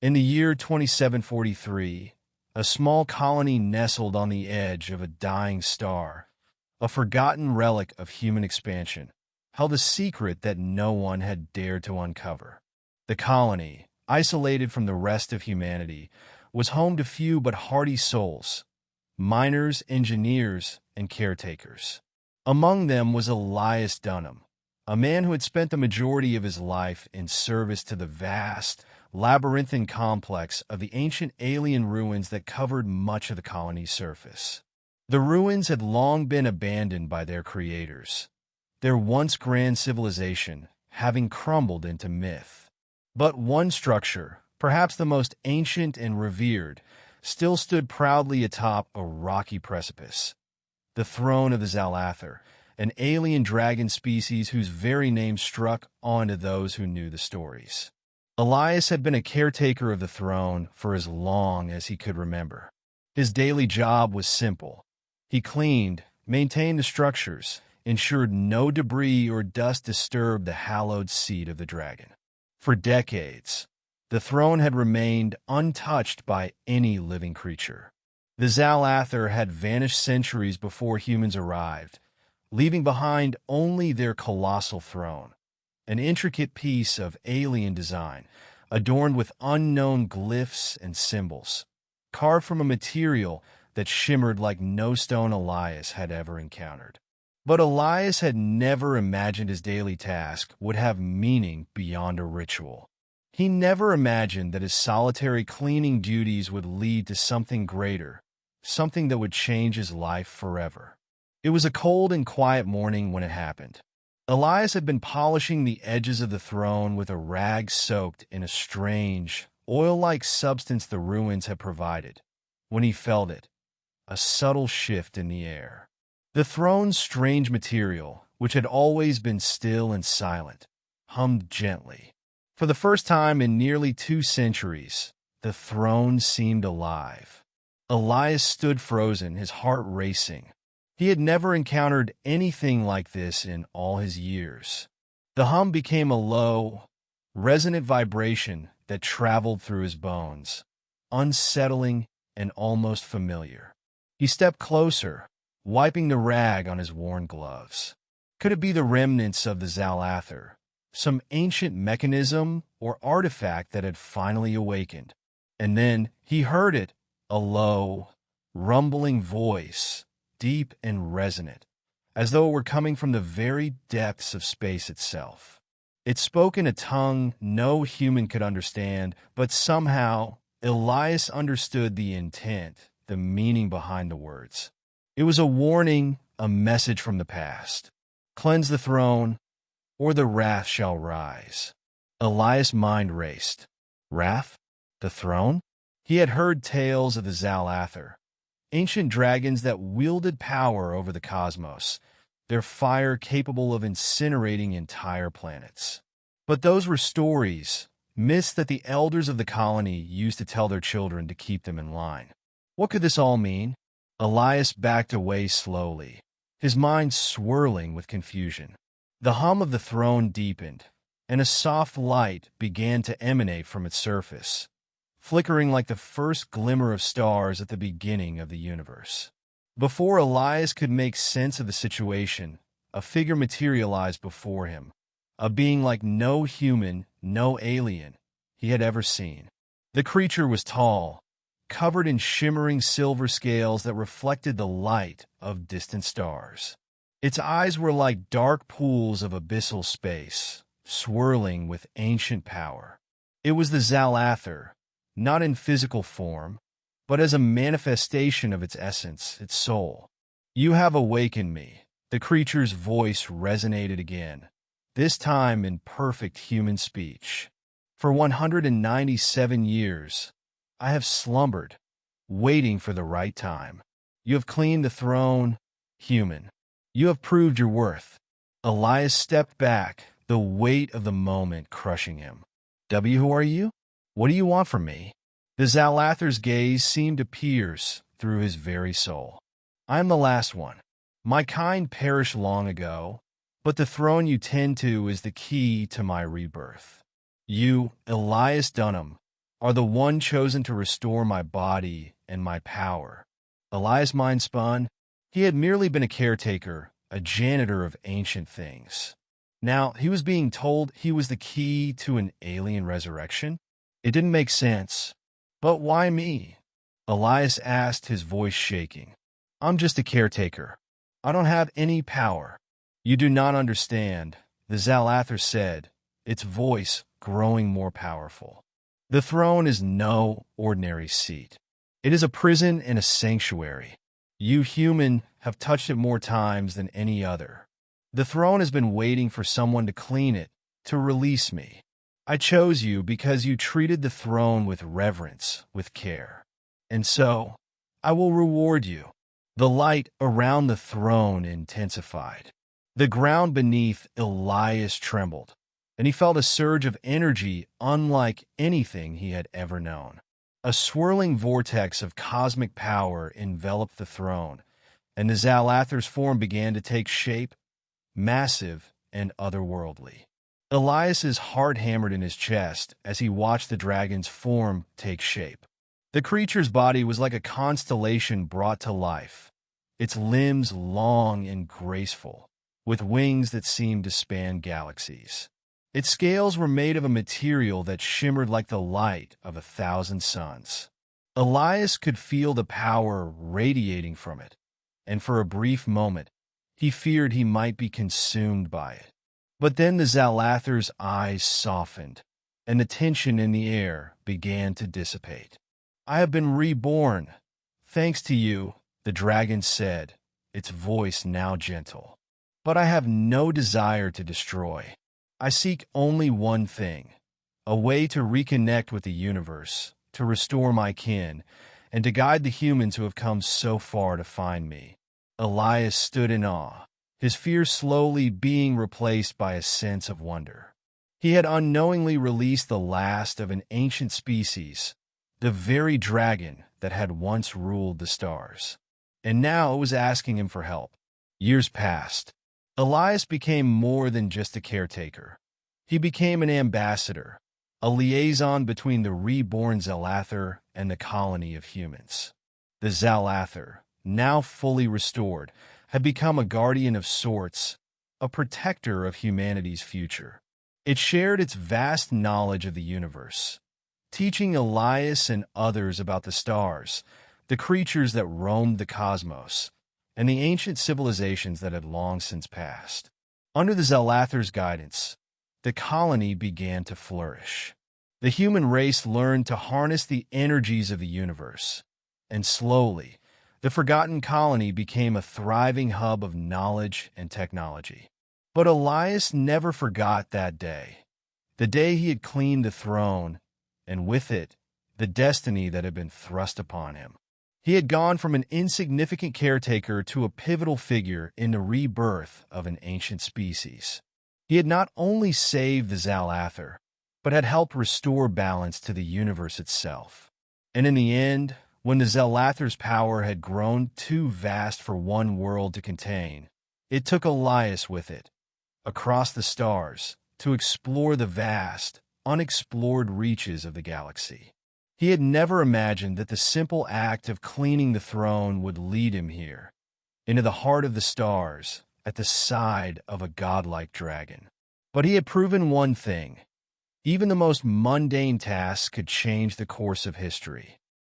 In the year 2743, a small colony nestled on the edge of a dying star, a forgotten relic of human expansion, held a secret that no one had dared to uncover. The colony, isolated from the rest of humanity, was home to few but hardy souls, miners, engineers, and caretakers. Among them was Elias Dunham, a man who had spent the majority of his life in service to the vast, labyrinthine complex of the ancient alien ruins that covered much of the colony's surface. The ruins had long been abandoned by their creators, their once grand civilization having crumbled into myth. But one structure, perhaps the most ancient and revered, still stood proudly atop a rocky precipice. The throne of the Xal'athar, an alien dragon species whose very name struck onto those who knew the stories. Elias had been a caretaker of the throne for as long as he could remember. His daily job was simple. He cleaned, maintained the structures, ensured no debris or dust disturbed the hallowed seat of the dragon. For decades, the throne had remained untouched by any living creature. The Xal'athar had vanished centuries before humans arrived, leaving behind only their colossal throne, an intricate piece of alien design, adorned with unknown glyphs and symbols, carved from a material that shimmered like no stone Elias had ever encountered. But Elias had never imagined his daily task would have meaning beyond a ritual. He never imagined that his solitary cleaning duties would lead to something greater, something that would change his life forever. It was a cold and quiet morning when it happened. Elias had been polishing the edges of the throne with a rag soaked in a strange, oil-like substance the ruins had provided, when he felt it, a subtle shift in the air. The throne's strange material, which had always been still and silent, hummed gently. For the first time in nearly 2 centuries, the throne seemed alive. Elias stood frozen, his heart racing. He had never encountered anything like this in all his years. The hum became a low, resonant vibration that traveled through his bones, unsettling and almost familiar. He stepped closer, wiping the rag on his worn gloves. Could it be the remnants of the Xal'athar, some ancient mechanism or artifact that had finally awakened? And then he heard it, a low, rumbling voice, deep and resonant, as though it were coming from the very depths of space itself. It spoke in a tongue no human could understand, but somehow Elias understood the intent, the meaning behind the words. It was a warning, a message from the past. Cleanse the throne, or the wrath shall rise. Elias' mind raced. Wrath? The throne? He had heard tales of the Xal'athar, ancient dragons that wielded power over the cosmos, their fire capable of incinerating entire planets. But those were stories, myths that the elders of the colony used to tell their children to keep them in line. What could this all mean? Elias backed away slowly, his mind swirling with confusion. The hum of the throne deepened, and a soft light began to emanate from its surface, flickering like the first glimmer of stars at the beginning of the universe. Before Elias could make sense of the situation, a figure materialized before him, a being like no human, no alien he had ever seen. The creature was tall, covered in shimmering silver scales that reflected the light of distant stars. Its eyes were like dark pools of abyssal space, swirling with ancient power. It was the Xal'athar, not in physical form, but as a manifestation of its essence, its soul. You have awakened me. The creature's voice resonated again, this time in perfect human speech. For 197 years, I have slumbered, waiting for the right time. You have cleaned the throne, human. You have proved your worth. Elias stepped back, the weight of the moment crushing him. Who are you? What do you want from me? The Xal'athar's gaze seemed to pierce through his very soul. I am the last one. My kind perished long ago, but the throne you tend to is the key to my rebirth. You, Elias Dunham, are the one chosen to restore my body and my power. Elias' mind spun. He had merely been a caretaker, a janitor of ancient things. Now, he was being told he was the key to an alien resurrection? It didn't make sense. But why me? Elias asked, his voice shaking. I'm just a caretaker. I don't have any power. You do not understand, the Xal'athar said, its voice growing more powerful. The throne is no ordinary seat. It is a prison and a sanctuary. You human have touched it more times than any other. The throne has been waiting for someone to clean it, to release me. I chose you because you treated the throne with reverence, with care. And so, I will reward you. The light around the throne intensified. The ground beneath Elias trembled, and he felt a surge of energy unlike anything he had ever known. A swirling vortex of cosmic power enveloped the throne, and the Xal'athar's form began to take shape, massive and otherworldly. Elias's heart hammered in his chest as he watched the dragon's form take shape. The creature's body was like a constellation brought to life, its limbs long and graceful, with wings that seemed to span galaxies. Its scales were made of a material that shimmered like the light of 1,000 suns. Elias could feel the power radiating from it, and for a brief moment, he feared he might be consumed by it. But then the Xal'athar's eyes softened, and the tension in the air began to dissipate. I have been reborn, thanks to you, the dragon said, its voice now gentle. But I have no desire to destroy. I seek only one thing, a way to reconnect with the universe, to restore my kin, and to guide the humans who have come so far to find me. Elias stood in awe, his fear slowly being replaced by a sense of wonder. He had unknowingly released the last of an ancient species, the very dragon that had once ruled the stars. And now it was asking him for help. Years passed. Elias became more than just a caretaker. He became an ambassador, a liaison between the reborn Xal'athar and the colony of humans. The Xal'athar, now fully restored, had become a guardian of sorts, a protector of humanity's future. It shared its vast knowledge of the universe, teaching Elias and others about the stars, the creatures that roamed the cosmos, and the ancient civilizations that had long since passed. Under the Xal'athar's guidance, the colony began to flourish. The human race learned to harness the energies of the universe, and slowly, the forgotten colony became a thriving hub of knowledge and technology. But Elias never forgot that day, the day he had cleaned the throne, and with it, the destiny that had been thrust upon him. He had gone from an insignificant caretaker to a pivotal figure in the rebirth of an ancient species. He had not only saved the Xal'athar, but had helped restore balance to the universe itself. And in the end, when the Xal'athar's power had grown too vast for one world to contain, it took Elias with it, across the stars, to explore the vast, unexplored reaches of the galaxy. He had never imagined that the simple act of cleaning the throne would lead him here, into the heart of the stars, at the side of a godlike dragon. But he had proven one thing: even the most mundane tasks could change the course of history.